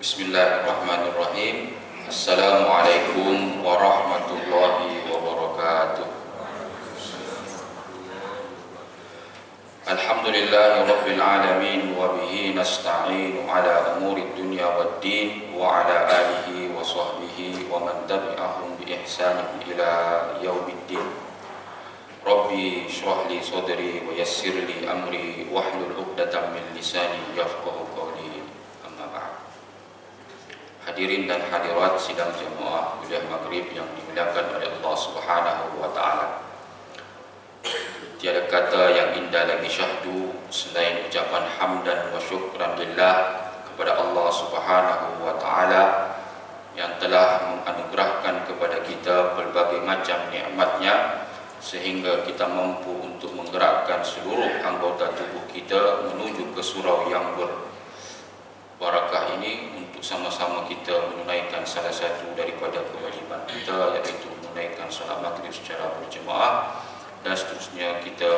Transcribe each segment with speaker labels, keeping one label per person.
Speaker 1: Bismillahirrahmanirrahim. Assalamualaikum warahmatullahi wabarakatuh. Alhamdulillahi rabbil alamin wa bihi nasta'inu ala umuri dunya waddin wa ala alihi wa sahbihi wa man tabi'ahum bi ihsanin ila yaumiddin. Rabbi shrah li sadri wa yassir li amri wahlul 'uqdatam min lisani yafqahu qawli. Hadirin dan hadirat sidang jemaah kuliah maghrib yang dimuliakan oleh Allah Subhanahu wa taala. Tiada kata yang indah lagi syahdu selain ucapan hamdan wa syukran lillah kepada Allah Subhanahu wa taala yang telah menganugerahkan kepada kita berbagai macam nikmat-Nya sehingga kita mampu untuk menggerakkan seluruh anggota tubuh kita menuju ke surau yang berbarakah ini untuk sama-sama kita menunaikan salah satu daripada kewajiban kita, iaitu menunaikan salat maghrib secara berjemaah, dan seterusnya kita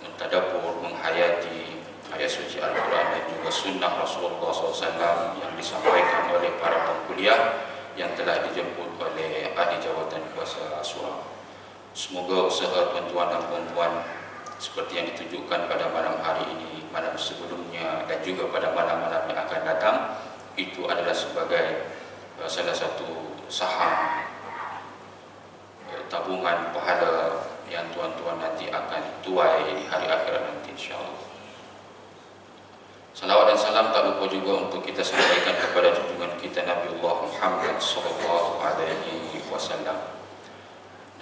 Speaker 1: mentadabbur, menghayati ayat suci Al-Quran dan juga sunnah Rasulullah SAW yang disampaikan oleh para pengkuliah yang telah dijemput oleh ahli jawatan kuasa surau. Semoga usaha tuan-tuan dan puan-puan seperti yang ditunjukkan pada malam hari ini, malam sebelumnya dan juga pada malam-malam yang akan datang, itu adalah sebagai salah satu saham tabungan pahala yang tuan-tuan nanti akan tuai di hari akhirat nanti, insyaAllah. Salawat dan salam tak lupa juga untuk kita sampaikan kepada junjungan kita Nabiullah Muhammad SAW,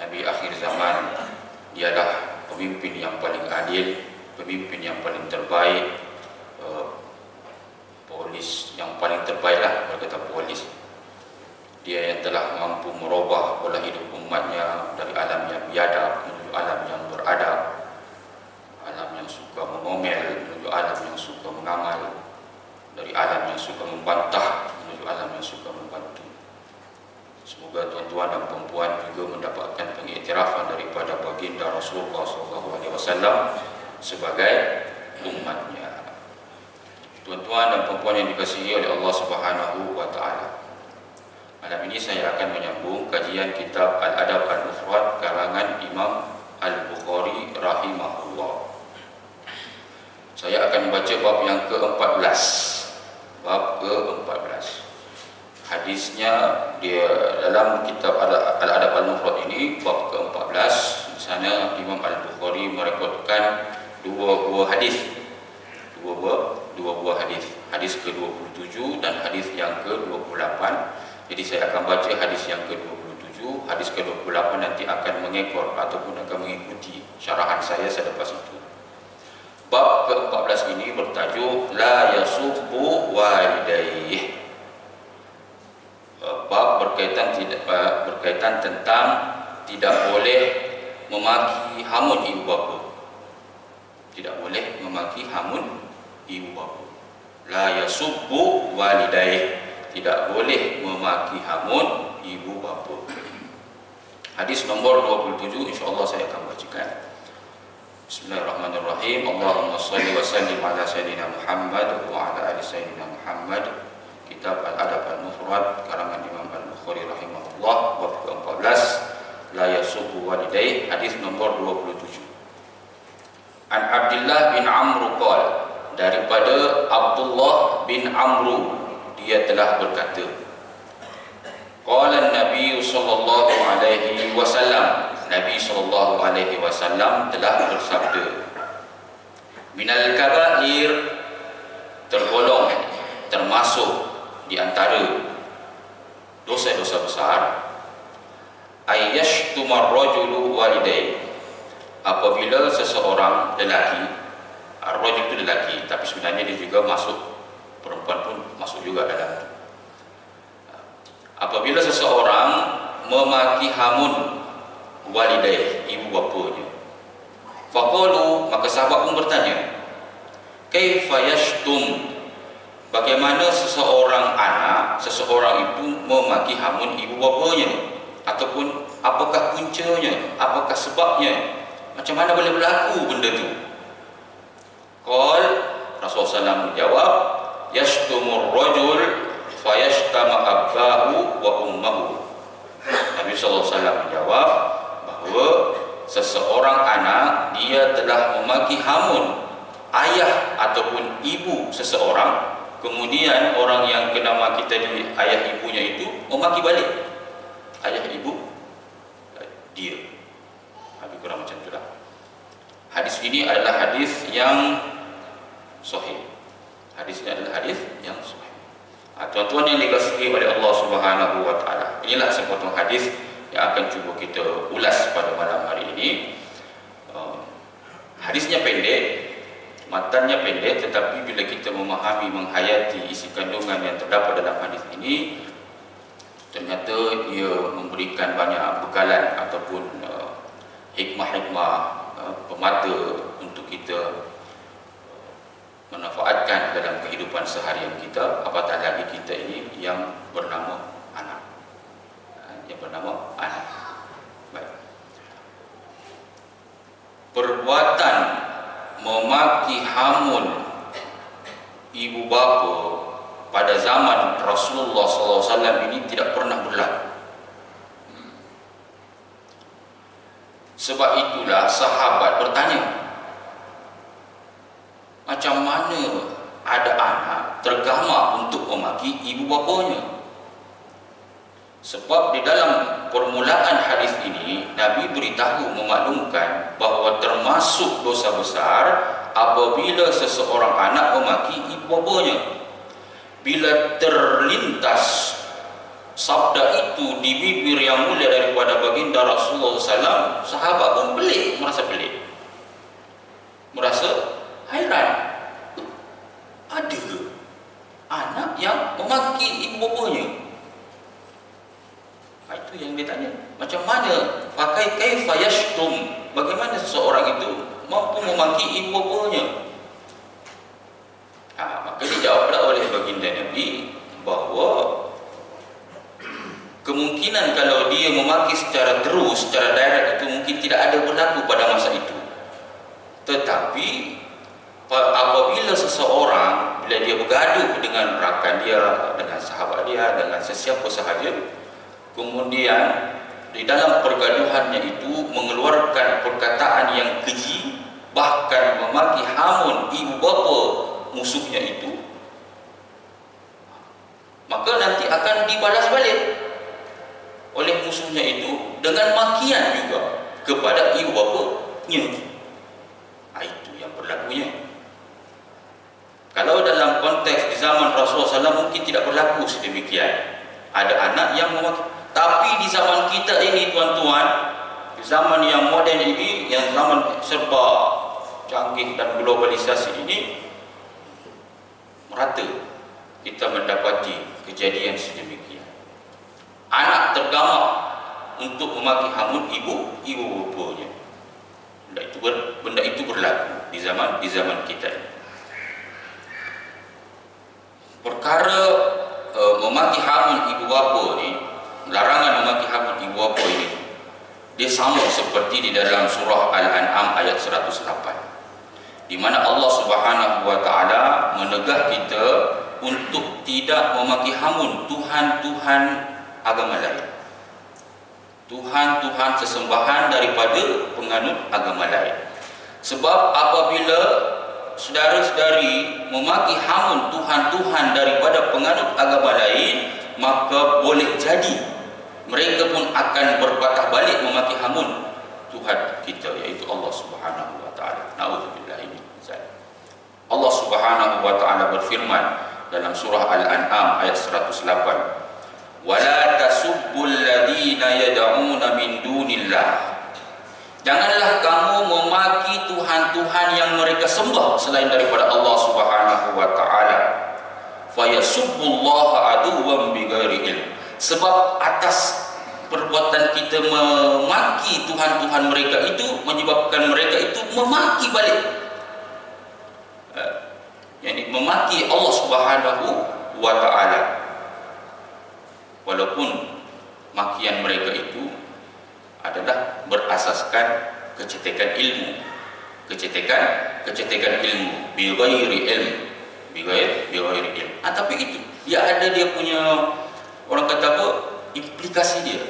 Speaker 1: Nabi akhir zaman. Dialah pemimpin yang paling adil, pemimpin yang paling terbaik, polis yang paling terbaik lah, berkata polis. Dia yang telah mampu merubah pola hidup umatnya dari alam yang biadab menuju alam yang beradab, alam yang suka mengomel menuju alam yang suka mengamal, dari alam yang suka membantah menuju alam yang suka membantu. Semoga tuan-tuan dan perempuan juga mendapatkan pengiktirafan daripada baginda Rasulullah SAW sebagai umatnya. Tuan-tuan dan perempuan yang dikasihi oleh Allah Subhanahu wa taala, malam ini saya akan menyambung kajian kitab Al-Adab Al-Mufrad karangan Imam Al-Bukhari rahimahullah. Saya akan membaca bab yang ke-14. Bab ke-14. Hadisnya dia dalam kitab Al-Adab Al-Mufrad ini, bab ke-14. Di sana Imam Al-Bukhari merekodkan dua buah hadis. Dua buah hadis. Hadis ke-27 dan hadis yang ke-28. Jadi saya akan baca hadis yang ke-27, hadis ke-28 nanti akan mengekor ataupun akan mengikuti syarahan saya selepas itu. Bab ke-14 ini bertajuk La Yasubbu Walidayh. Bab berkaitan tentang tidak boleh memaki hamun ibu bapa. Tidak boleh memaki hamun ibu bapa. La yasubbu walidayh. Tidak boleh memaki hamun ibu bapa. Hadis nombor 27 insya-Allah saya akan bacakan. Bismillahirrahmanirrahim. Allahumma shalli wa sallim ala sayyidina Muhammad wa ala ali sayyidina Muhammad. Kitab Al-Adab Al-Mufrad karangan Imam Al-Bukhari rahimahullah, bab ke-14, La Yasubbu Walidayh, hadis nombor 27. An Abdullah bin Amr qol, daripada Abdullah bin Amr, dia telah berkata, qala Nabi sallallahu alaihi wasallam, Nabi sallallahu alaihi wasallam telah bersabda, minal kabair, tergolong, termasuk di antara dosa-dosa besar, ayyashtumar rajulu walidayh, apabila seseorang lelaki, ar-rajul itu lelaki tapi sebenarnya dia juga masuk, perempuan pun masuk juga dalam itu. Apabila seseorang memaki hamun walidayh, ibu bapanya, faqalu, maka sahabat pun bertanya, kaifa yashtum, bagaimana seseorang anak, seseorang itu memaki hamun ibu bapanya, ataupun apakah puncanya, apakah sebabnya, macam mana boleh berlaku benda itu? Qal, Rasulullah SAW menjawab, yashtumur rajul fayashtama abbahu wa ummahu. Nabi SAW menjawab bahawa seseorang anak dia telah memaki hamun ayah ataupun ibu seseorang, kemudian orang yang kena maki tadi ayah ibunya itu memaki balik ayah ibu dia. Lebih kurang macam itulah. Hadis ini adalah hadis yang sahih. Hadis ini adalah hadis yang sahih. Tuan-tuan yang dikasihi oleh Allah Subhanahu wa taala, inilah sepotong hadis yang akan cuba kita ulas pada malam hari ini. Hadisnya pendek, matannya pendek, tetapi bila kita memahami, menghayati isi kandungan yang terdapat dalam hadis ini, ternyata ia memberikan banyak bekalan ataupun hikmah-hikmah pemata untuk kita manfaatkan dalam kehidupan seharian kita, apatah lagi kita ini yang bernama anak. Yang bernama anak. Baik. Perbuatan memaki hamun ibu bapa pada zaman Rasulullah SAW ini tidak pernah berlaku. Sebab itulah sahabat bertanya, macam mana ada anak tergamak untuk memaki ibu bapanya? Sebab di dalam permulaan hadis ini Nabi beritahu, memaklumkan bahawa termasuk dosa besar apabila seseorang anak memaki ibu bapanya. Bila terlintas sabda itu di bibir yang mulia daripada baginda Rasulullah SAW, sahabat pun pelik, merasa pelik, merasa hairan. Ada ke anak yang memaki ibu bapanya? Itu yang dia tanya. Macam mana? Pakai kaifa yashtum, bagaimana seseorang itu mampu memaki ibu bapanya? Maka dijawablah oleh baginda Nabi bahawa kemungkinan kalau dia memaki secara terus, secara direct, itu mungkin tidak ada berlaku pada masa itu. Tetapi apabila seseorang, bila dia bergaduh dengan rakan dia, dengan sahabat dia, dengan sesiapa sahaja, kemudian di dalam pergaduhannya itu mengeluarkan perkataan yang keji, bahkan memaki hamun ibu bapa musuhnya itu, maka nanti akan dibalas balik oleh musuhnya itu dengan makian juga kepada ibu bapanya. Itu yang berlakunya. Kalau dalam konteks di zaman Rasulullah SAW mungkin tidak berlaku sedemikian, ada anak yang memaki. Tapi di zaman kita ini, tuan-tuan, di zaman yang moden ini, yang zaman serba canggih dan globalisasi ini, merata kita mendapati kejadian sedemikian. Anak tergamak untuk memaki hamun ibu bapanya. Benda itu berlaku di zaman kita ini. Perkara memaki hamun ibu bapa ni, larangan memaki hamun ibu bapa ini, dia sama seperti di dalam surah Al-An'am ayat 108, di mana Allah Subhanahu wa taala menegah kita untuk tidak memaki hamun Tuhan-Tuhan agama lain, Tuhan-Tuhan sesembahan daripada penganut agama lain. Sebab apabila saudara-saudari memaki hamun Tuhan-Tuhan daripada penganut agama lain, maka boleh jadi mereka pun akan berpatah balik memaki hamun Tuhan kita, iaitu Allah Subhanahu wa taala. Nauzubillah min zalik. Allah Subhanahu wa taala berfirman dalam surah Al-An'am ayat 108, "Wala tasubbul ladzina yad'una min dunillah." Janganlah kamu memaki Tuhan-Tuhan yang mereka sembah selain daripada Allah Subhanahu wa taala. Fayasubbullaha aduwwan bighairi ilm. Sebab atas perbuatan kita memaki Tuhan-Tuhan mereka itu menyebabkan mereka itu memaki balik, yakni memaki Allah Subhanahu wa taala, walaupun makian mereka itu adalah berasaskan kecetekan ilmu, kecetekan ilmu, bi ghairi ilm, bighairi ilm. Tapi itu dia ada dia punya, orang kata apa, implikasi dia.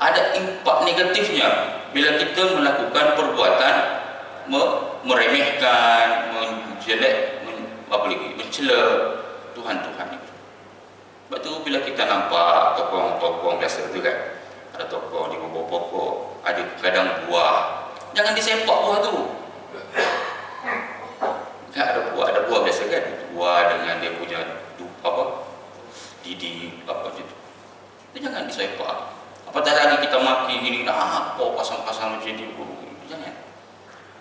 Speaker 1: Ada impak negatifnya bila kita melakukan perbuatan meremehkan, menjelek, mencela Tuhan-Tuhan itu. Sebab tu bila kita nampak tokoh-tokoh biasa tu kan, ada tokoh di bawah pokok, ada kadang buah, jangan disempak buah tu. Ada buah biasa kan, buah dengan dia punya didi gitu. Itu jangan disempak. Apatah lagi kita maki ini, apa pasang-pasang macam ni, jangan.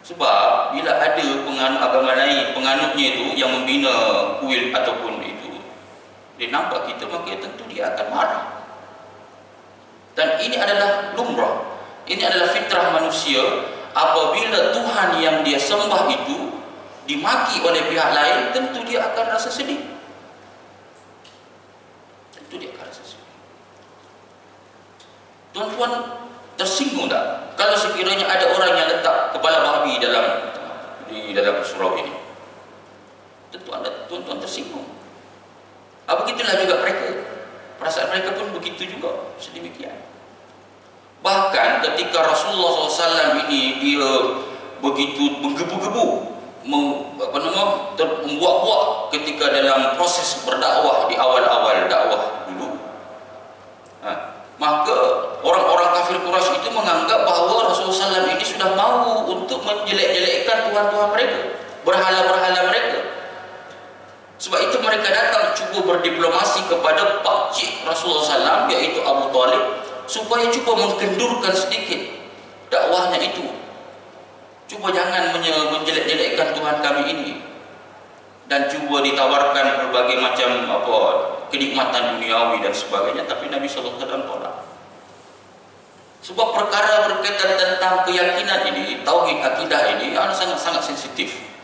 Speaker 1: Sebab bila ada penganut agama lain, penganutnya itu yang membina kuil ataupun itu, dia nampak kita, maka tentu dia akan marah. Dan ini adalah lumrah, ini adalah fitrah manusia. Apabila Tuhan yang dia sembah itu dimaki oleh pihak lain, tentu dia akan rasa sedih. Tentu dia akan rasa sedih. Tuan-tuan tersinggung tak kalau sekiranya ada orang yang letak kepala babi di dalam surau ini? Tentu tuan-tuan tersinggung. Begitulah juga mereka. Perasaan mereka pun begitu juga, sedemikian. Bahkan ketika Rasulullah SAW ini dia begitu menggebu-gebu, membuat-buat ketika dalam proses berdakwah di awal-awal dakwah dulu, maka orang-orang kafir Quraisy itu menganggap bahawa Rasulullah SAW ini sudah mahu untuk menjelek-jelekkan Tuhan-Tuhan mereka, berhala-berhala mereka. Sebab itu mereka datang cuba berdiplomasi kepada pakcik Rasulullah SAW, iaitu Abu Talib, supaya cuba mengkendurkan sedikit dakwahnya itu. Cuba jangan menjelek-jelekkan Tuhan kami ini, dan cuba ditawarkan berbagai macam kenikmatan duniawi dan sebagainya. Tapi Nabi SAW tolak. Sebab perkara berkaitan tentang keyakinan ini, tauhid akidah ini sangat-sangat sensitif.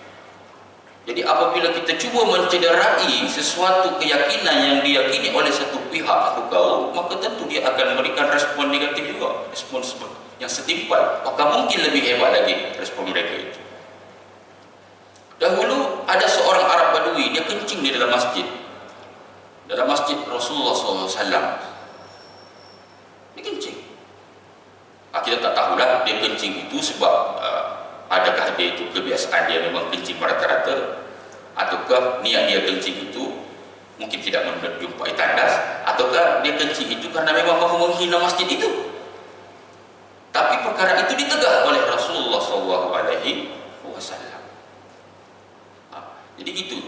Speaker 1: Jadi apabila kita cuba mencederai sesuatu keyakinan yang diyakini oleh satu pihak atau kaum, maka tentu dia akan memberikan respon negatif juga, respon yang setimpal, maka mungkin lebih hebat lagi respon mereka itu. Dahulu ada seorang Arab Badui, dia kencing di dalam masjid Rasulullah SAW. Dia kencing. Kita tak tahulah dia kencing itu sebab adakah dia itu kebiasaan dia memang kencing rata-rata, ataukah niat dia kencing itu mungkin tidak menjumpai tandas, ataukah dia kencing itu karena memang mahu menghina masjid itu. Tapi perkara itu ditegah oleh Rasulullah SAW. Jadi gitu.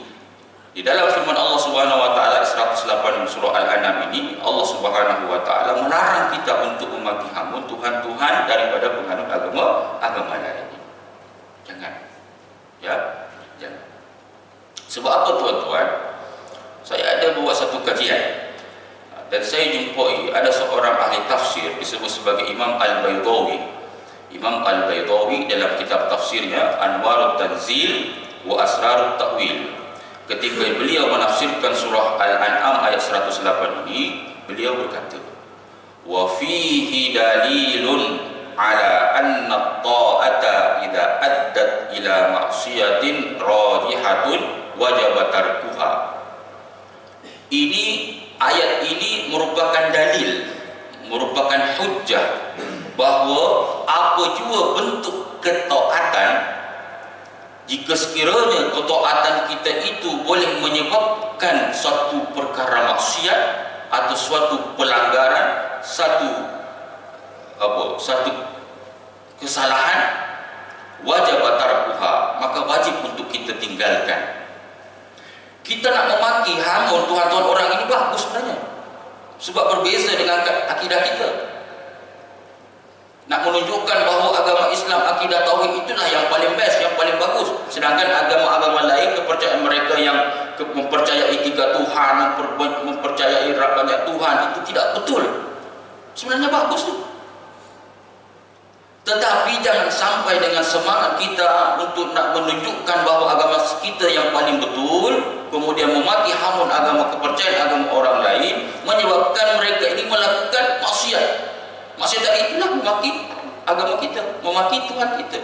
Speaker 1: Di dalam firman Allah Subhanahu wa taala 108 surah Al-An'am ini, Allah Subhanahu wa taala melarang kita untuk memaki hamun tuhan-tuhan daripada penganut agama lain. Jangan. Ya, jangan. Sebab apa tuan-tuan? Saya ada buat satu kajian dan saya jumpai ada seorang ahli tafsir disebut sebagai Imam Al-Baydawi. Imam Al-Baydawi dalam kitab tafsirnya Anwarut Tanzil wa Asrarut Ta'wil, ketika beliau menafsirkan surah Al-An'am ayat 108 ini, beliau berkata, wa fihi dalilun ala anna ta'ata idza addat ila ma'siyatin rajihatun wajib tarkuha. Ini ayat ini merupakan dalil, merupakan hujjah bahawa apa jua bentuk ketaatan, jika sekiranya ketaatan kita itu boleh menyebabkan suatu perkara maksiat atau suatu pelanggaran, satu kesalahan, wajib tarkuha, maka wajib untuk kita tinggalkan. Kita nak memaki hamun tuhan-tuhan orang ini bagus sebenarnya, sebab berbeza dengan akidah kita. Nak menunjukkan bahawa agama Islam, akidah tauhid itulah yang paling best, yang paling bagus. Sedangkan agama-agama lain, kepercayaan mereka yang mempercayai tiga Tuhan, mempercayai banyak Tuhan, itu tidak betul. Sebenarnya bagus tu. Tetapi jangan sampai dengan semangat kita untuk nak menunjukkan bahawa agama kita yang paling betul, kemudian memaki hamun agama, kepercayaan agama orang lain, menyebabkan mereka ini melakukan maksiat. Maksud dari itulah memaki agama kita, memaki Tuhan kita.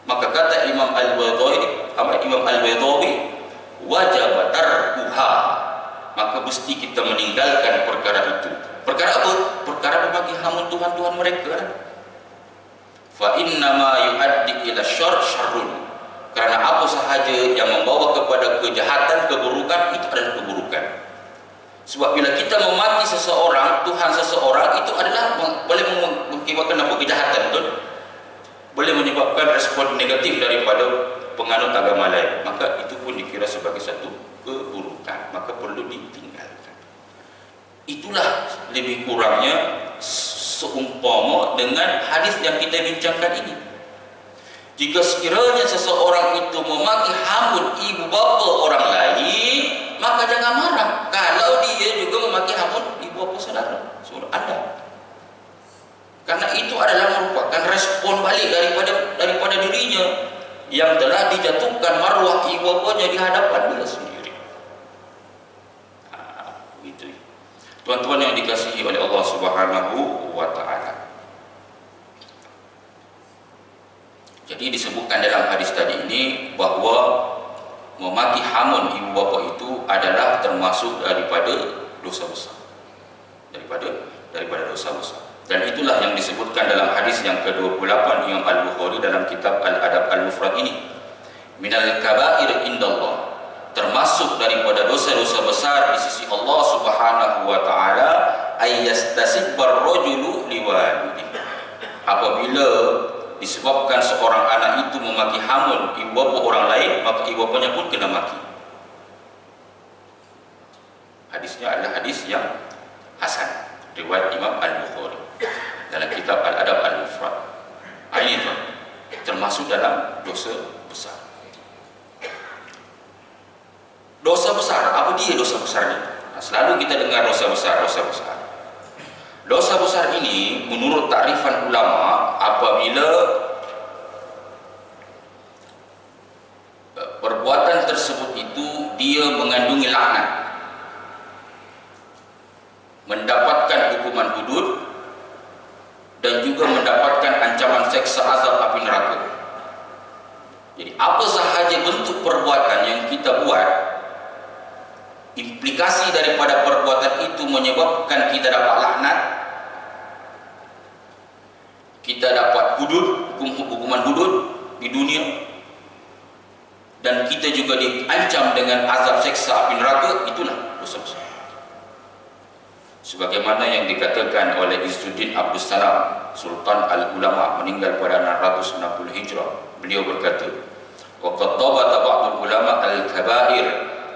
Speaker 1: Maka kata Imam Al-Baydawi, wajib tarkuha, maka mesti kita meninggalkan perkara itu. Perkara apa? Perkara membagi hamun Tuhan-Tuhan mereka. Fa innama yuaddi ila syarrun, karena apa sahaja yang membawa kepada kejahatan, keburukan, itu adalah keburukan. Sebab bila kita memaki seseorang, Tuhan seseorang, itu adalah boleh mengakibatkan apa? Kejahatan, betul? Boleh menyebabkan respon negatif daripada penganut agama lain, maka itu pun dikira sebagai satu keburukan, maka perlu ditinggalkan. Itulah lebih kurangnya seumpama dengan hadis yang kita bincangkan ini. Jika sekiranya seseorang itu memaki hamun ibu bapa orang lain, maka jangan marah kalau dia juga memaki hamun ibu bapa saudara Anda. Karena itu adalah merupakan respon balik daripada dirinya yang telah dijatuhkan marwah ibu bapanya di hadapan dia sendiri. Begitu. Tuan-tuan yang dikasihi oleh Allah Subhanahu wa taala. Jadi disebutkan dalam hadis tadi ini bahwa memaki hamun ibu bapa itu adalah termasuk daripada dosa besar. Daripada dosa besar. Dan itulah yang disebutkan dalam hadis yang ke-28 Imam Al-Bukhari dalam kitab Al-Adab Al-Mufrad ini. Minal kaba'ir indallah, termasuk daripada dosa-dosa besar di sisi Allah Subhanahu wa taala, ayyastasibbar rajulu liwalidihi. Apabila disebabkan seorang anak itu memaki hamun ibu bapa orang lain, maka ibu bapanya pun kena maki. Hadisnya adalah hadis yang hasan, riwayat Imam Al-Bukhari dalam kitab Al-Adab Al-Mufrad. Ini termasuk dalam dosa besar. Dosa besar, apa dia dosa besar ini? Selalu kita dengar dosa besar, dosa besar. Dosa besar ini menurut takrifan ulama apabila perbuatan tersebut itu dia mengandungi laknat, mendapatkan hukuman hudud, dan juga mendapatkan ancaman seksa azab api neraka. Jadi apa sahaja bentuk perbuatan yang kita buat, implikasi daripada perbuatan itu menyebabkan kita dapat laknat, kita dapat hudud, hukuman hudud di dunia, dan kita juga diancam dengan azab seksa api neraka, itulah dosa besar. Sebagaimana yang dikatakan oleh Izzuddin Abdul Salam, Sultan Al-Ulama, meninggal pada 660 Hijrah. Beliau berkata, wa qad tabata ba'dul ulama al-kabair,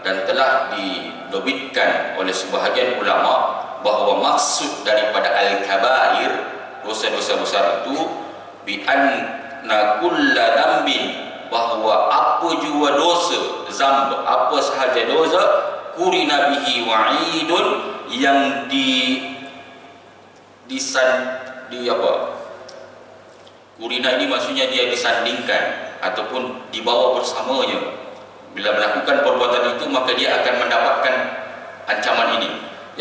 Speaker 1: dan telah didobitkan oleh sebahagian ulama bahawa maksud daripada al-kabair, dosa-dosa besar itu, bi anna kulla dambin, bahawa apa jua dosa, zamb, apa sahaja dosa, kurina bihi wa'idun, yang kurina ini maksudnya dia disandingkan ataupun dibawa bersamanya. Bila melakukan perbuatan itu, maka dia akan mendapatkan ancaman ini,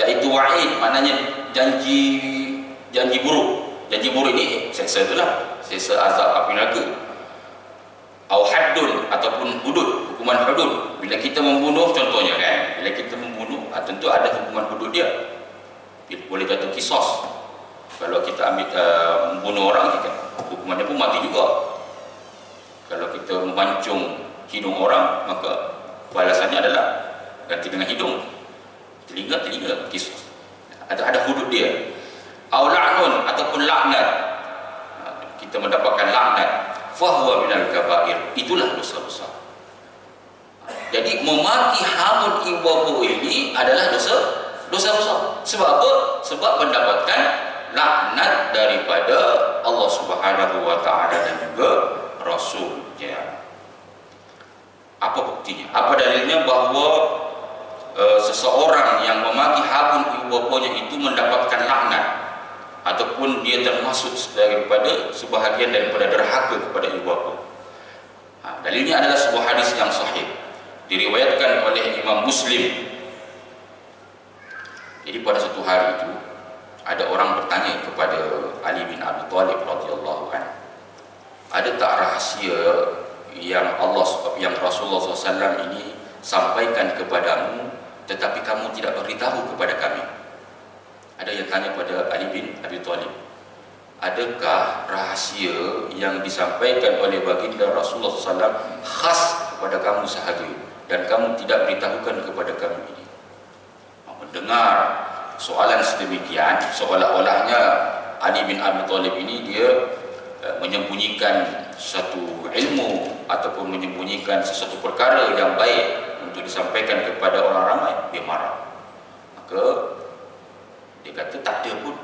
Speaker 1: yaitu wa'id, maknanya janji buruk. Janji buruk ini seksa, itulah seksa azab api neraka. Au haddun, ataupun hudud, hukuman hudud. Bila kita membunuh contohnya kan, bila kita membunuh, tentu ada hukuman hudud dia. Boleh jatuh kisos. Kalau kita ambil membunuh orang, hukumannya pun mati juga. Kalau kita memancung hidung orang, maka balasannya adalah ganti dengan hidung. Telinga kisos. Ada hudud dia. Au la'nun, ataupun laknat, kita mendapatkan laknat, fahuwa minal kabair, itulah dosa besar. Jadi memaki hamun ibu bapa ini adalah dosa besar. Sebab apa? Sebab mendapatkan laknat daripada Allah Subhanahu wa taala dan juga Rasulnya. Apa buktinya? Apa dalilnya bahawa seseorang yang memaki hamun ibu bapanya itu mendapatkan laknat, ataupun dia termasuk daripada sebahagian daripada derhaka kepada ibu bapa? Dalilnya adalah sebuah hadis yang sahih, diriwayatkan oleh Imam Muslim. Jadi pada satu hari itu ada orang bertanya kepada Ali bin Abi Thalib radhiyallahu anhu, ada tak rahasia yang Rasulullah SAW ini sampaikan kepadamu, tetapi kamu tidak beritahu kepada kami. Ada yang tanya pada Ali bin Abi Thalib, adakah rahasia yang disampaikan oleh baginda Rasulullah SAW khas kepada kamu sahaja dan kamu tidak beritahukan kepada kami ini? Mendengar soalan sedemikian, seolah-olahnya Ali bin Abi Thalib ini dia menyembunyikan satu ilmu ataupun menyembunyikan sesuatu perkara yang baik untuk disampaikan kepada orang ramai. Dia marah. Maka dia kata tak ada pun,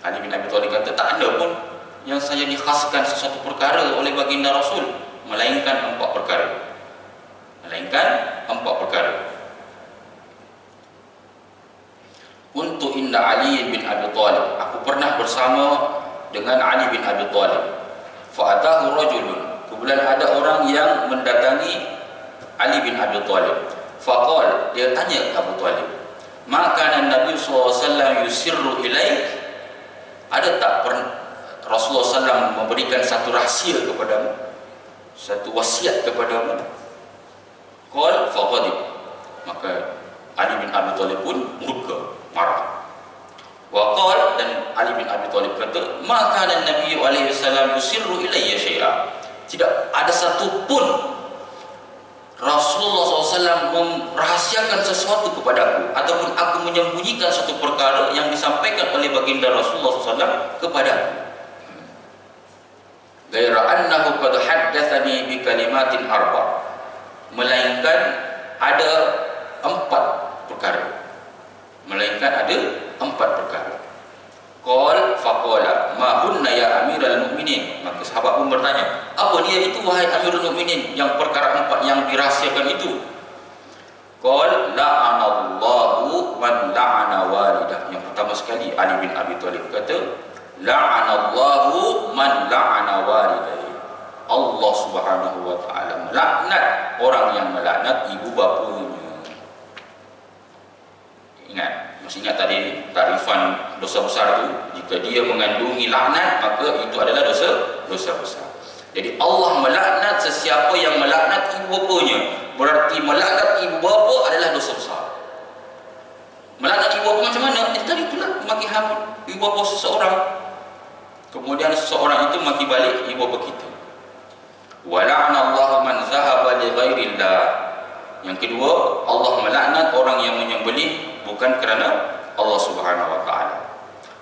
Speaker 1: Ali bin Abi Thalib kata tak ada pun yang saya dikhaskan sesuatu perkara oleh baginda Rasul, melainkan 4 perkara. Melainkan 4 perkara. Untuk inda Ali bin Abi Thalib, aku pernah bersama dengan Ali bin Abi Thalib. Fa'atahu rajulun, kemudian ada orang yang mendatangi Ali bin Abi Thalib. Faqal, dia tanya Abu Thalib, maka Nabi SAW yusirru ilaik, ada tak Rasulullah SAW memberikan satu rahsia kepadamu, satu wasiat kepadamu? Qal faqadib, maka Ali bin Abi Thalib pun murka, marah. Waqal, dan Ali bin Abi Thalib kata, maka Nabi SAW yusirru ilayya syai'a, tidak ada satu pun Rasulullah SAW merahasiakan sesuatu kepadaku ataupun aku menyembunyikan satu perkara yang disampaikan oleh baginda Rasulullah SAW kepadaku. Ghaira annahu qad haddatsani bi kalimatin arba', melainkan ada 4 perkara. Melainkan ada 4 perkara. Qal faqala ma hunna ya amiral mukminin, maka sahabat pun bertanya, apa dia itu wahai amirul mukminin yang perkara 4 yang dirahsiakan itu? Qal la'anallahu man la'ana walidah. Yang pertama sekali Ali bin Abi Thalib kata, la'anallahu man la'ana walidah, Allah Subhanahu wa taala melaknat orang yang melaknat ibu bapanya. Ingat, masih ingat tadi tarifan dosa besar itu, jika dia mengandungi laknat maka itu adalah dosa besar. Jadi Allah melaknat sesiapa yang melaknat ibu bapanya, berarti melaknat ibu bapa adalah dosa besar. Melaknat ibu bapa macam mana? Tadi itulah maki hamil ibu bapa seseorang, kemudian seseorang itu maki balik ibu bapa kita. Wa la'anallahu man zahaba li ghairillah. Yang kedua, Allah melaknat orang yang menyembelih bukan kerana Allah Subhanahu wa taala.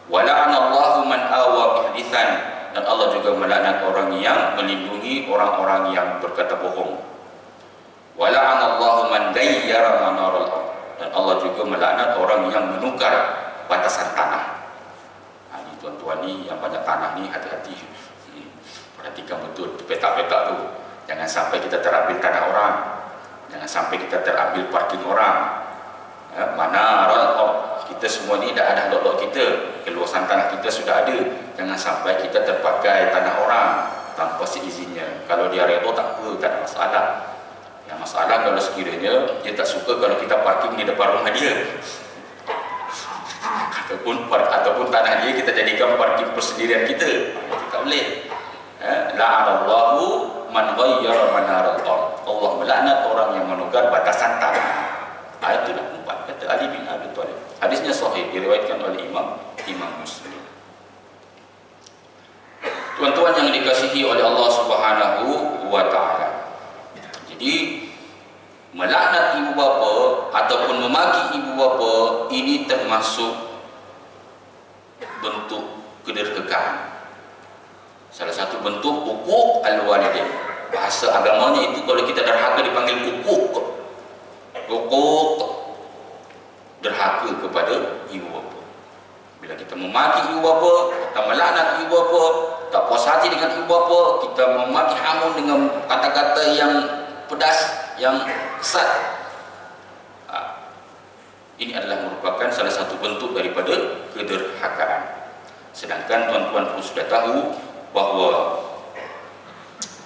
Speaker 1: Wa la'anallahu man awa bihdithan, dan Allah juga melaknat orang yang melindungi orang-orang yang berkata bohong. Wa la'anallahu man gayyara manaral ardh, dan Allah juga melaknat orang yang menukar batasan tanah. Ini tuan-tuan ni yang banyak tanah ni hati-hati. Perhatikan betul petak-petak tu. Jangan sampai kita terambil tanah orang. Jangan sampai kita terambil parking orang. Mana kita semua ni dah ada lot-lot kita, keluasan tanah kita sudah ada. Jangan sampai kita terpakai tanah orang tanpa seizinnya. Kalau dia redha tak apa, tak ada masalah. Yang masalah kalau sekiranya dia tak suka kalau kita parking di depan rumah dia, ataupun tanah dia kita jadikan parking persendirian kita, itu tak boleh. La'anallahu man ghayyara manaral ardh, Allah melaknat orang yang menukar batasan tanah. Itulah 4, kata Ali bin Abi Thalib. Hadisnya sahih, diriwayatkan oleh Imam Muslim. Tuan-tuan yang dikasihi oleh Allah Subhanahu wa taala. Jadi melaknat ibu bapa ataupun memaki ibu bapa ini termasuk bentuk kederhakaan. Salah satu bentuk hukuk al-walidain. Bahasa agamanya itu kalau kita derhaka dipanggil hukuk. Hukuk derhaka kepada ibu bapa. Bila kita memaki ibu bapa, kita melaknat ibu bapa, tak puas hati dengan ibu bapa, kita memaki hamun dengan kata-kata yang pedas, yang kesat, ini adalah merupakan salah satu bentuk daripada kederhakaan. Sedangkan tuan-tuan pun sudah tahu bahawa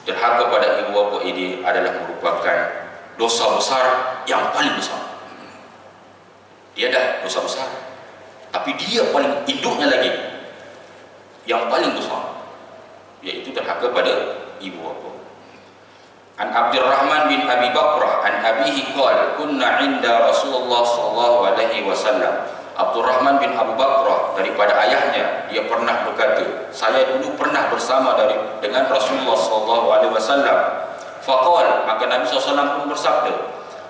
Speaker 1: derhaka pada ibu bapa ini adalah merupakan dosa besar yang paling besar. Dia dah dosa besar, tapi dia paling induknya lagi yang paling besar, iaitu derhaka pada ibu bapa. An Abdurrahman bin Abi Bakrah an abihi qala kunna 'inda Rasulullah sallallahu alaihi wasallam. Abdurrahman bin Abu Bakrah daripada ayahnya, dia pernah berkata, saya dulu pernah bersama dengan Rasulullah sallallahu alaihi wasallam. Faqala, maka Nabi SAW pun bersabda,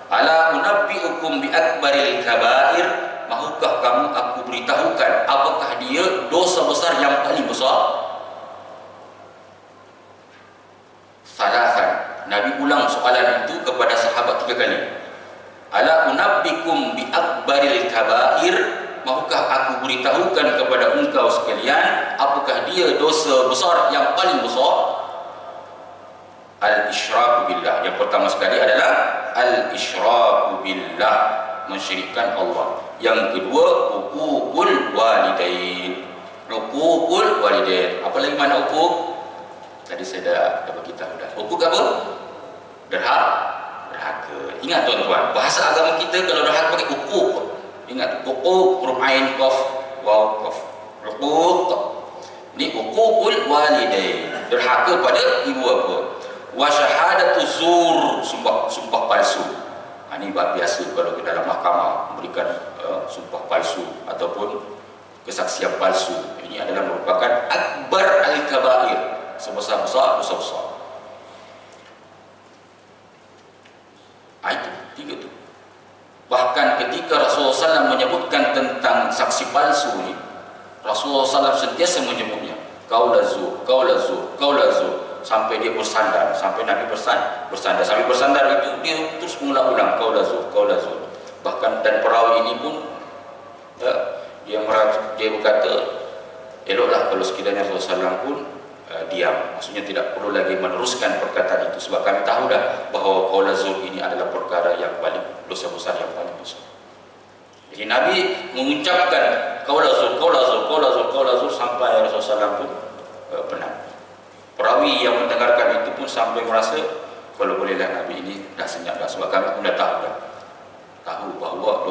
Speaker 1: ala unabbiukum bi akbaril kabair, mahukah kamu aku beritahukan apakah dia dosa besar yang paling besar? Salasan, Nabi ulang soalan itu kepada sahabat 3 kali. Ala unabbikum bi akbaril kabair, mahukah aku beritahukan kepada engkau sekalian apakah dia dosa besar yang paling besar? Al-isyraku billah, yang pertama sekali adalah al-isyraku billah, mensyirikkan Allah. Yang kedua, uququl walidain. Uququl walidain. Apa lagi makna uquq? Tadi saya dah bagi tahu dah. Uquq apa? Derhaka. Ingat tuan-tuan, bahasa agama kita kalau derhaka pakai uquq. Ingat, uquq, huruf ain, qaf, waw, qaf. Uquq. Ini uququl walidain. Derhaka pada ibu bapa. Wa syahadatu zur, sumpah palsu. Ini biasa kalau ke dalam mahkamah memberikan sumpah palsu ataupun kesaksian palsu. Ini adalah merupakan akbar al-kabair, sebesar-besar dosa besar. Itu 3 tu. Bahkan ketika Rasulullah SAW menyebutkan tentang saksi palsu ini, Rasulullah SAW sentiasa menyebutnya qaula zur, qaula zur, qaula zur, sampai dia bersandar, sampai Nabi bersandar, sampai bersandar itu dia terus mengulang-ulang qaula zur, qaula zur. Bahkan dan perawi ini pun dia berkata, eloklah kalau sekiranya Rasulullah SAW pun diam, maksudnya tidak perlu lagi meneruskan perkataan itu, sebab kami tahu dah bahawa qaula zur ini adalah perkara yang paling dosa besar yang paling besar. Jadi Nabi mengucapkan qaula zur, qaula zur, qaula zur, qaula zur sampai Rasulullah SAW pun penat. Perawi yang mendengarkan itu pun sampai merasa kalau bolehlah Nabi ini dah senyap dah, sebab kami pun dah tahu bahawa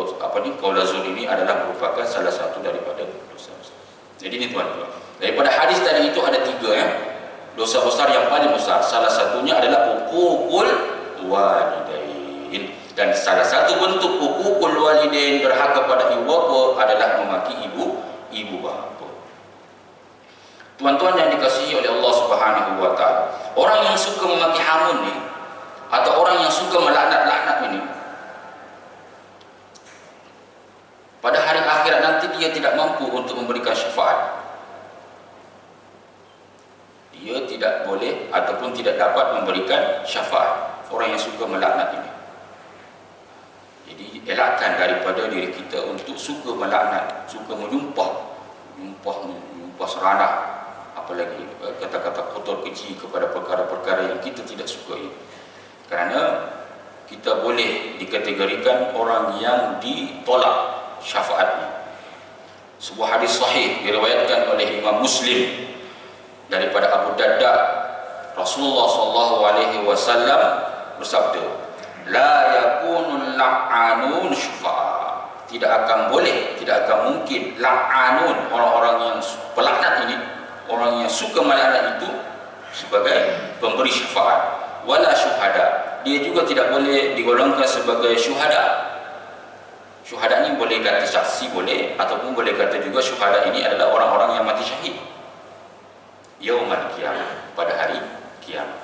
Speaker 1: qaula zur ini adalah merupakan salah satu daripada dosa besar. Jadi ini tuan-tuan, daripada hadis tadi itu ada 3 dosa besar yang paling besar. Salah satunya adalah uququl walidain, dan salah satu bentuk uququl walidain, derhaka pada ibu bapa, adalah memaki ibu bapa. Tuan-tuan yang dikasihi oleh Allah Subhanahu wa taala, orang yang suka memaki hamun ni atau orang yang suka melaknat-laknat ini, pada hari akhirat nanti dia tidak mampu untuk memberikan syafaat. Dia tidak boleh ataupun tidak dapat memberikan syafaat, orang yang suka melaknat ini. Jadi elakkan daripada diri kita untuk suka melaknat, suka menyumpah seranah, apalagi kata-kata kotor keji kepada perkara-perkara yang kita tidak sukai. Kerana kita boleh dikategorikan orang yang ditolak syafaatnya. Sebuah hadis sahih diriwayatkan oleh Imam Muslim daripada Abu Darda, Rasulullah SAW bersabda, la yakunul la'anun syufa'a, tidak akan boleh, tidak akan mungkin la'anun, orang-orang yang pelaknat ini, orang yang suka melaknat itu, sebagai pemberi syafaat. Wala syuhada, dia juga tidak boleh digolongkan sebagai syuhada. Syuhada ini boleh kata saksi, boleh, ataupun boleh kata juga syuhada ini adalah orang-orang yang mati syahid yaumul qiyamah, pada hari kiamat.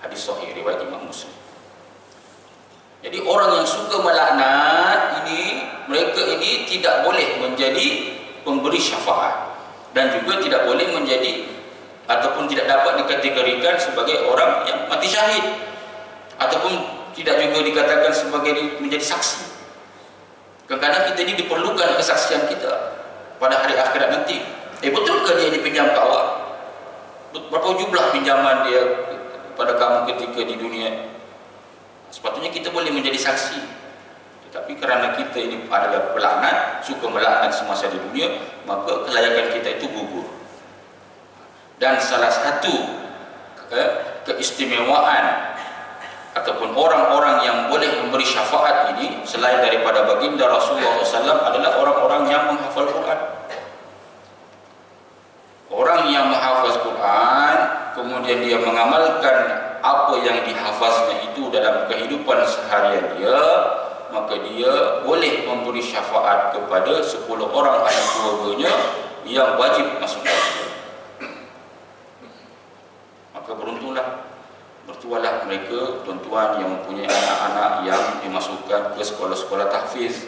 Speaker 1: Hadis sahih riwayat Imam Muslim. Jadi orang yang suka melaknat ini, mereka ini tidak boleh menjadi pemberi syafaat, dan juga tidak boleh menjadi ataupun tidak dapat dikategorikan sebagai orang yang mati syahid, ataupun tidak juga dikatakan sebagai menjadi saksi. Kadang-kadang kita ini diperlukan kesaksian kita pada hari akhirat nanti. Betulkah dia dipinjam ke awak? Berapa jumlah pinjaman dia pada kamu ketika di dunia? Sepatutnya kita boleh menjadi saksi, tetapi kerana kita ini adalah pelaknat, suka melaknat semasa di dunia, maka kelayakan kita itu gugur. Dan salah satu keistimewaan ataupun orang-orang yang boleh memberi syafaat ini selain daripada baginda Rasulullah SAW adalah orang-orang yang menghafal Quran. Orang yang menghafaz Quran, kemudian dia mengamalkan apa yang dihafaz kalian dia, maka dia boleh memberi syafaat kepada 10 orang ahli keluarganya yang wajib masuk syurga. Maka bertualah mereka tuan-tuan yang mempunyai anak-anak yang dimasukkan ke sekolah-sekolah tahfiz,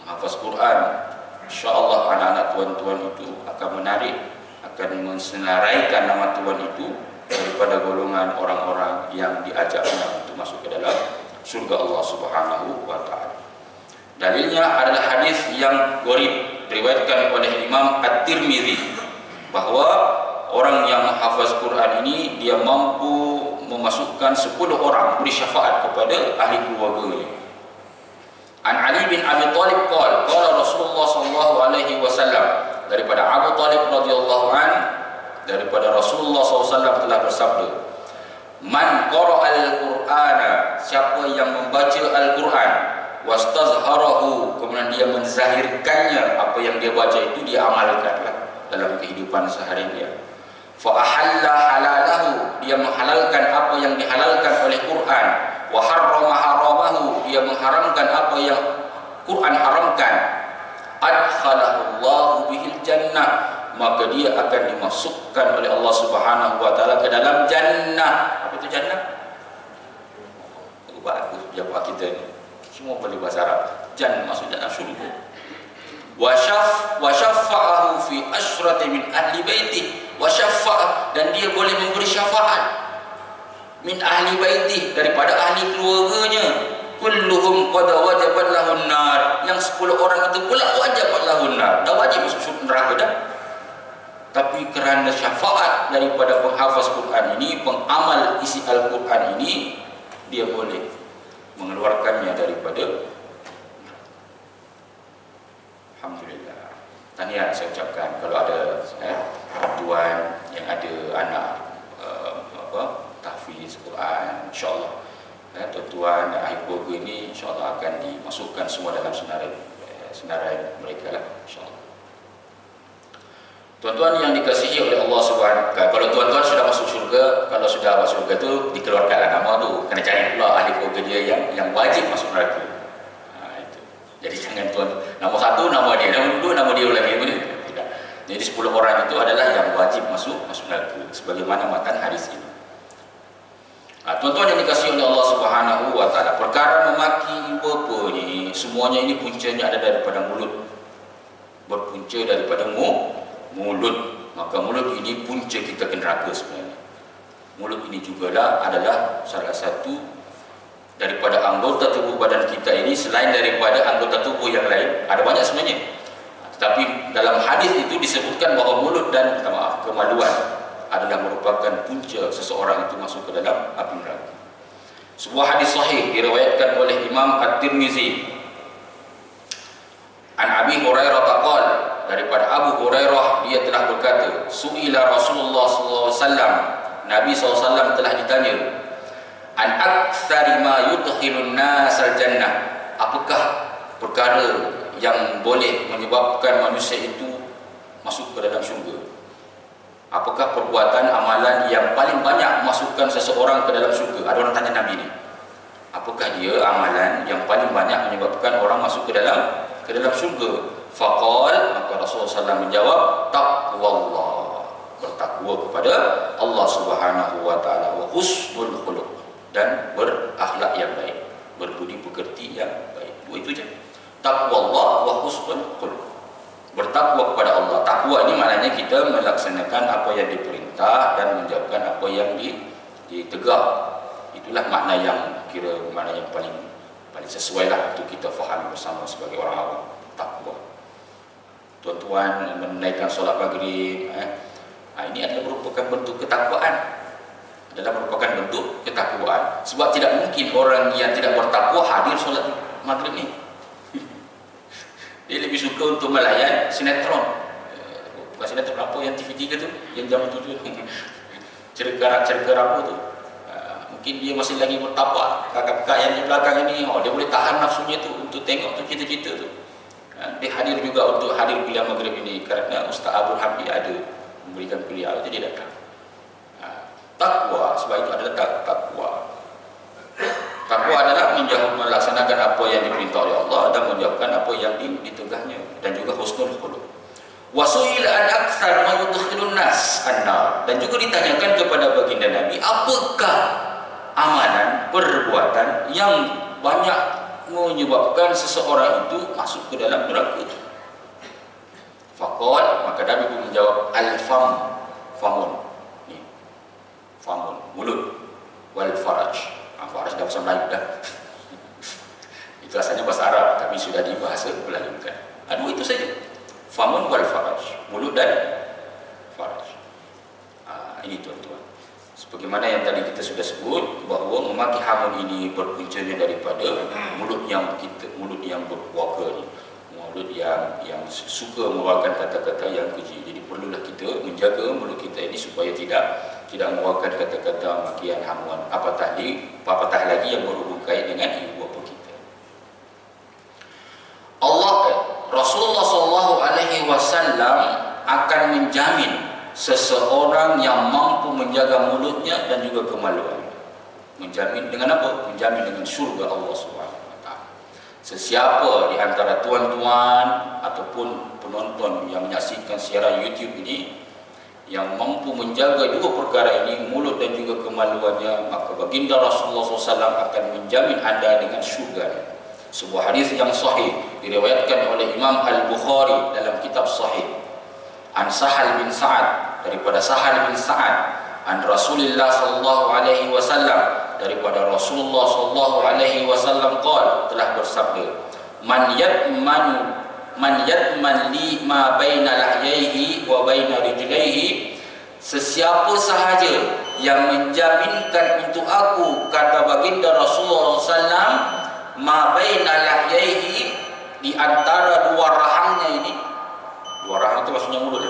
Speaker 1: menghafaz Quran. InsyaAllah anak-anak tuan-tuan itu akan menarik, akan mensenaraikan nama tuan itu daripada golongan orang-orang yang diajaknya untuk masuk ke dalam surga Allah Subhanahu wa taala. Dalilnya adalah hadis yang gharib diriwayatkan oleh Imam At-Tirmizi bahwa orang yang menghafaz Quran ini dia mampu memasukkan 10 orang, beri syafaat kepada ahli keluarganya. An Ali bin Abi Thalib qala Rasulullah sallallahu alaihi wasallam, daripada Abu Thalib radhiyallahu an, daripada Rasulullah SAW telah bersabda, man qara'al Qur'ana, siapa yang membaca Al-Quran, wastazharahu, kemudian dia menzahirkannya, apa yang dia baca itu dia amalkanlah dalam kehidupan sehari dia. Fa ahalla halalahu, dia menghalalkan apa yang dihalalkan oleh Quran, wa harrama haramahu, dia mengharamkan apa yang Quran haramkan. Adkhalahu Allahu bihil jannah, maka dia akan dimasukkan oleh Allah Subhanahu wa taala ke dalam jannah. Apa itu jannah? Bagus jawab kita ni. Semua boleh bahasa Arab. Jannah maksud dalam syurga. Wa syafa'ahu fi asyrati min ahli baiti, wa syafa'ah, dan dia boleh memberi syafaat min ahli baiti, daripada ahli keluarganya. Kulluhum qad wajabat lahun nar, yang 10 orang itu pula wajabat lahun nar, dah wajib masuk neraka dah. Tapi kerana syafaat daripada penghafaz Quran ini, pengamal isi Al-Quran ini, dia boleh mengeluarkannya daripada. Alhamdulillah. Tahniah saya ucapkan kalau ada tuan yang ada anak tahfiz Quran, insya-Allah tuan-tuan dan ahli keluarga ini insya-Allah akan dimasukkan semua dalam senarai mereka lah, insya-Allah. Tuan-tuan yang dikasihi oleh Allah Subhanahu wa taala, kalau tuan-tuan sudah masuk syurga, kalau sudah masuk syurga tu dikeluarkanlah nama tu, kena cari pula ahli keluarga dia yang wajib masuk neraka. Itu. Jadi jangan tuan nama satu nama dia, nama dua nama dia lagi, tidak. Jadi 10 orang itu adalah yang wajib masuk neraka sebagaimana matan hadis ini. Tuan-tuan yang dikasihi oleh Allah Subhanahu wa taala, perkara memaki bapa ni semuanya ini puncanya ada daripada mulut. Berpunca daripada mulut. Maka mulut ini punca kita ke neraka sebenarnya. Mulut ini jugalah adalah salah satu daripada anggota tubuh badan kita ini, selain daripada anggota tubuh yang lain. Ada banyak sebenarnya. Tetapi dalam hadis itu disebutkan bahawa mulut dan kemaluan adalah merupakan punca seseorang itu masuk ke dalam api neraka. Sebuah hadis sahih diriwayatkan oleh Imam At-Tirmizi. An Abi Hurairah taqal, daripada Abu Hurairah dia telah berkata, su'ila Rasulullah sallallahu alaihi wasallam, Nabi SAW telah ditanya, an aktsari ma yudkhilun nas al-jannah, apakah perkara yang boleh menyebabkan manusia itu masuk ke dalam syurga? Apakah perbuatan amalan yang paling banyak memasukkan seseorang ke dalam syurga? Ada orang tanya Nabi ni, apakah dia amalan yang paling banyak menyebabkan orang masuk ke dalam syurga? Faqal, maka Rasulullah SAW menjawab, taqwallah, bertakwa kepada Allah Subhanahu wa taala, wa husnul khuluq, dan berakhlak yang baik, berbudi pekerti yang baik. Dua itu je. Taqwallah wa husnul khuluq. Bertakwa kepada Allah. Takwa ini maknanya kita melaksanakan apa yang diperintah dan menjauhkan apa yang ditegak. Itulah makna yang makna yang paling sesuai lah untuk kita fahami bersama sebagai orang awam. Takwa. Tuan-tuan menaikkan solat maghrib, ini adalah merupakan bentuk ketakwaan. Adalah merupakan bentuk ketakwaan. Sebab tidak mungkin orang yang tidak bertakwa hadir solat maghrib ni. Dia lebih suka untuk melayan sinetron. Bukan sinetron, apa yang TV3 tu, yang jam 7 cerita apa tu. Mungkin dia masih lagi bertapak. Kakak-kakak yang di belakang ini, dia boleh tahan nafsunya tu untuk tengok tu cerita-cerita tu. Dia hadir juga untuk hadir kuliah maghrib ini kerana Ustaz Abdul Habib ada memberikan kuliah, jadi dia datang. Takwa, sebab itu adalah takwa. Takwa adalah melaksanakan apa yang diperintah oleh Allah dan menjauhkan apa yang ditegahnya, dan juga husnul khuluq. Wasu'ila an aktsar ma yudkhilun nas annar, dan juga ditanyakan kepada baginda Nabi, apakah amalan perbuatan yang banyak menyebabkan seseorang itu masuk ke dalam neraka? Faqal, maka Nabi pun menjawab, al-fam, famun, ni, famun, mulut, wal faraj. Faraj dah bahasa Melayu dah. Itu asalnya bahasa Arab, tapi sudah dibahasa Melayukan. Dua itu saja. Famun wal faraj, mulut dan faraj. Ini tuan-tuan. Sebagaimana yang tadi kita sudah sebut, bahawa memaki hamun ini berpuncanya daripada mulut yang berpuaka ni, mulut yang suka mengeluarkan kata-kata yang keji. Jadi perlulah kita menjaga mulut kita ini supaya tidak mengeluarkan kata-kata makian, hamuan, apatah lagi yang berhubung kait dengan ibu bapa kita. Rasulullah SAW akan menjamin seseorang yang mampu menjaga mulutnya dan juga kemaluan. Menjamin dengan apa? Menjamin dengan syurga Allah SWT. Sesiapa di antara tuan-tuan ataupun penonton yang menyaksikan siaran YouTube ini yang mampu menjaga dua perkara ini, mulut dan juga kemaluannya, maka baginda Rasulullah SAW akan menjamin anda dengan syurga. Sebuah hadis yang sahih diriwayatkan oleh Imam Al-Bukhari dalam kitab Sahih, an Sahal bin Sa'ad, daripada Sahal bin Sa'ad, an Rasulullah sallallahu alaihi wasallam, daripada Rasulullah sallallahu alaihi wasallam telah bersabda, man yadman li ma baina lahyaihi wa baina rijlaihi, sesiapa sahaja yang menjaminkan untuk aku, kata baginda Rasulullah SAW, ma baina lahyaihi, di antara dua rahangnya ini, dua rahang itu maksudnya mulut,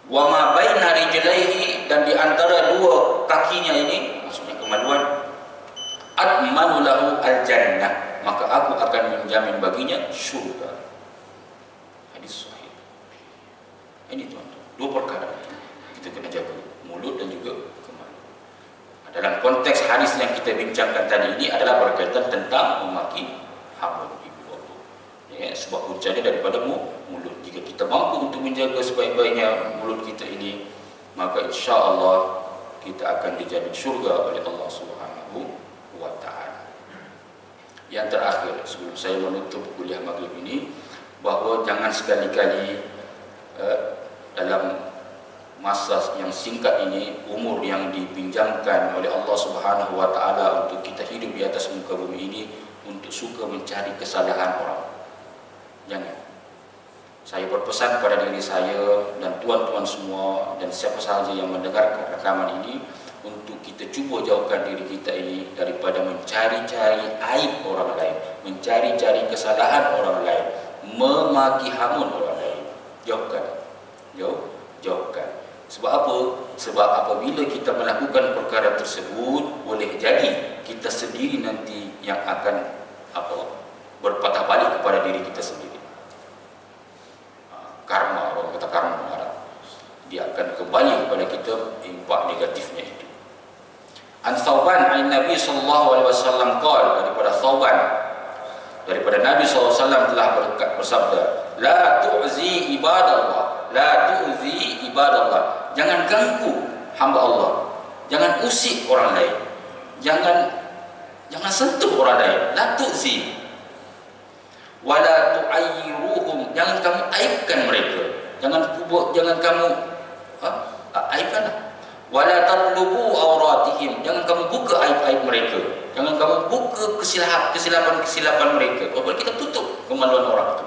Speaker 1: wa ma baina rijlaihi, dan di antara dua kakinya ini maksudnya kemaluan, admanu lahu al-jannah, maka aku akan menjamin baginya syurga. Hadis sahih. Ini tuan-tuan, dua perkara kita kena jaga, mulut dan juga kemaluan. Dalam konteks hadis yang kita bincangkan tadi ini adalah berkaitan tentang memaki hamun ibu bapa. Ya, sebab puncanya daripada mulut. Jika kita mampu untuk menjaga sebaik-baiknya mulut kita ini, maka insya-Allah kita akan dijamin syurga oleh Allah Subhanahu wa taala. Yang terakhir sebelum saya menutup kuliah maghrib ini, bahawa jangan sekali-kali dalam masa yang singkat ini, umur yang dipinjamkan oleh Allah Subhanahu wa taala untuk kita hidup di atas muka bumi ini, untuk suka mencari kesalahan orang. Jangan. Saya berpesan kepada diri saya dan tuan-tuan semua dan siapa sahaja yang mendengarkan rakaman ini, untuk kita cuba jauhkan diri kita ini daripada mencari-cari aib orang lain, mencari-cari kesalahan orang lain, memaki hamun orang lain. Jauhkan. Sebab apa? Sebab apabila kita melakukan perkara tersebut, boleh jadi kita sendiri nanti yang akan berpatah balik kepada diri kita sendiri. Karma, orang kata karma, dia akan kembali kepada kita impak negatifnya itu. An Thawban an Nabi sallallahu alaihi wasallam daripada Thawban, daripada Nabi sallallahu alaihi wasallam telah bersabda, la tu'zi ibadallah, jangan ganggu hamba Allah, jangan usik orang lain, jangan sentuh orang lain. La tu'zi wala tu'ayyiruhum, jangan kamu aibkan mereka, jangan kamu aibkanlah. Wala tatlubu awratihim, jangan kamu buka aib-aib mereka, jangan kamu buka kesilapan mereka. Kalau kita tutup kemaluan orang,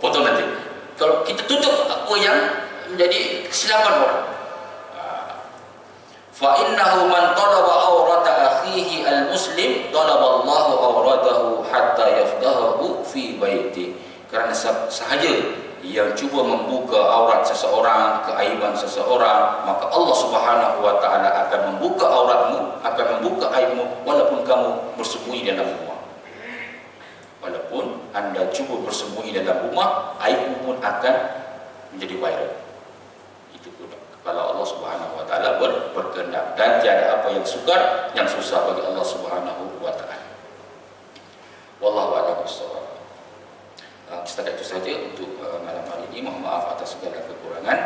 Speaker 1: potong nanti. Kalau kita tutup apa yang menjadi kesilapan orang, fa innahu man talaba awrata akhihi al-muslim talaba Allahu awratahu hatta yafdahu fi baiti. Kerana sahaja yang cuba membuka aurat seseorang, keaiban seseorang, maka Allah Subhanahu wa taala akan membuka auratmu, akan membuka aibmu, walaupun kamu bersembunyi dalam rumah. Walaupun anda cuba bersembunyi dalam rumah, aibmu pun akan menjadi viral. Itu kalau Allah Subhanahu wa taala berkehendak, dan tiada apa yang sukar yang susah bagi Allah Subhanahu wa taala. Wallahu a'lam bishawab. Setakat itu saja untuk malam hari ini. Mohon maaf atas segala kekurangan.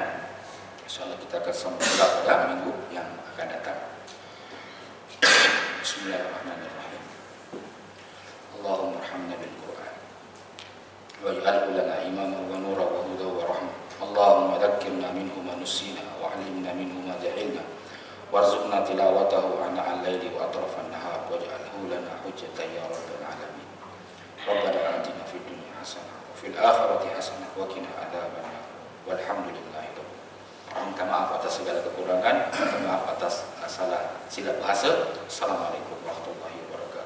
Speaker 1: InsyaAllah kita akan sambung pada minggu yang akan datang. Bismillahirrahmanirrahim. Allahumma arhamna bil Qur'an waj'alhu lana imaman wa nuran wa hudan wa rahmah. Allahumma dhakkirna minhu ma nusina wa 'allimna minhu ma jahilna warzuqna tilawatahu ana al-laili wa atrafan nahar waj'alhu lana hujjatan ya rabbal alamin. Rabbana atina fid dunya hasanah wa fil akhirati hasanah wa qina adzabannar. Walhamdulillahi rabbil alamin. Minta maaf atas segala kekurangan, minta maaf atas salah silap bahasa. Assalamualaikum warahmatullahi wabarakatuh.